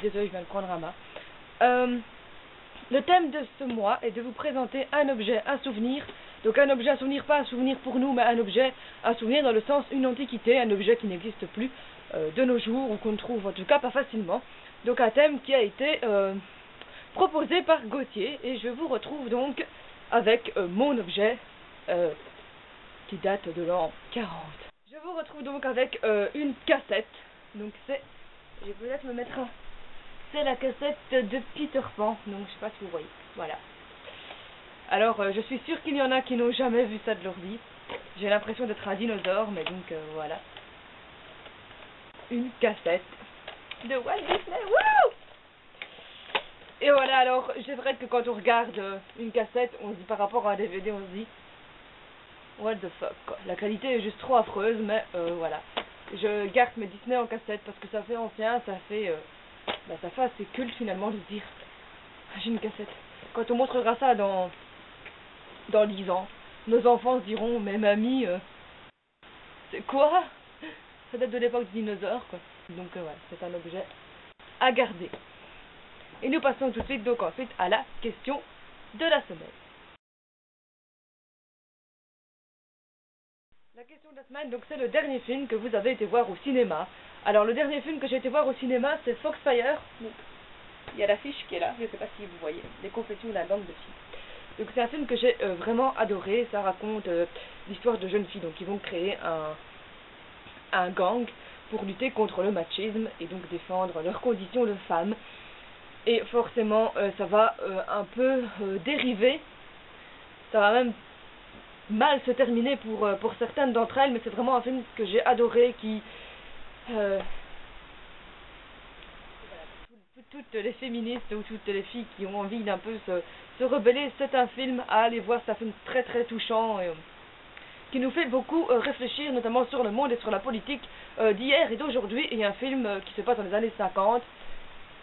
désolée, je viens de prendre un bas. Le thème de ce mois est de vous présenter un objet, un souvenir. Donc un objet, un souvenir, pas un souvenir pour nous, mais un objet, un souvenir dans le sens une antiquité, un objet qui n'existe plus de nos jours, ou qu'on ne trouve en tout cas pas facilement. Donc un thème qui a été proposé par Gauthier, et je vous retrouve donc avec mon objet qui date de l'an 40. Je vous retrouve donc avec une cassette. Donc c'est, je vais peut-être me mettre un... C'est la cassette de Peter Pan, donc je sais pas si vous voyez, voilà. Alors je suis sûre qu'il y en a qui n'ont jamais vu ça de leur vie. J'ai l'impression d'être un dinosaure, mais donc voilà. Une cassette de Walt Disney, wouh! Et voilà, alors c'est vrai que quand on regarde une cassette, on se dit par rapport à un DVD, on se dit what the fuck, quoi. La qualité est juste trop affreuse, mais voilà. Je garde mes Disney en cassette parce que ça fait ancien, ça fait assez culte finalement de se dire j'ai une cassette. Quand on montrera ça dans 10 ans, nos enfants se diront mais mamie, c'est quoi? Ça date de l'époque du dinosaure, quoi. Donc voilà, c'est un objet à garder. Et nous passons tout de suite donc ensuite à la question de la semaine. La question de la semaine, donc c'est le dernier film que vous avez été voir au cinéma. Alors le dernier film que j'ai été voir au cinéma, c'est Foxfire. Donc, il y a l'affiche qui est là, je ne sais pas si vous voyez, Les Confessions d'un gang de filles. Donc c'est un film que j'ai vraiment adoré. Ça raconte l'histoire de jeunes filles donc qui vont créer un gang pour lutter contre le machisme et donc défendre leurs conditions de femmes. Et forcément ça va un peu dériver. Ça va même mal se terminer pour certaines d'entre elles, mais c'est vraiment un film que j'ai adoré, qui toutes les féministes ou toutes les filles qui ont envie d'un peu se rebeller, c'est un film à aller voir. C'est un film très très touchant qui nous fait beaucoup réfléchir, notamment sur le monde et sur la politique d'hier et d'aujourd'hui. Et un film qui se passe dans les années 50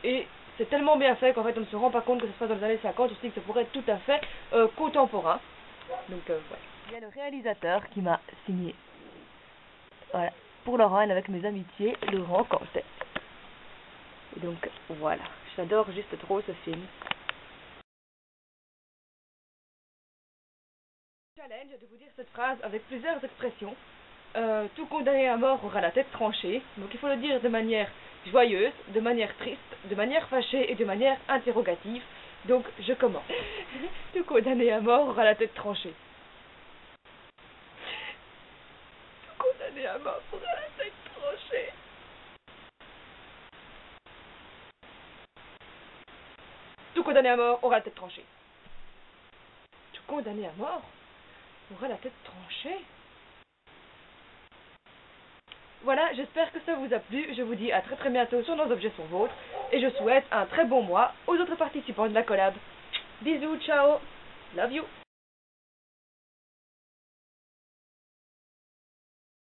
et c'est tellement bien fait qu'en fait on ne se rend pas compte que ça se passe dans les années 50, aussi que ça pourrait être tout à fait contemporain. Donc voilà. Il y a le réalisateur qui m'a signé, voilà, pour Laurent, avec mes amitiés, Laurent Cantet. Et donc voilà, j'adore juste trop ce film. Challenge de vous dire cette phrase avec plusieurs expressions. Tout condamné à mort aura la tête tranchée. Donc il faut le dire de manière joyeuse, de manière triste, de manière fâchée et de manière interrogative. Donc je commence. Tout condamné à mort aura la tête tranchée. Condamné à mort aura la tête tranchée. Tout condamné à mort aura la tête tranchée. Tout condamné à mort aura la tête tranchée. Voilà, j'espère que ça vous a plu. Je vous dis à très très bientôt sur Nos Objets Sont Vôtres. Et je souhaite un très bon mois aux autres participants de la collab. Bisous, ciao, love you.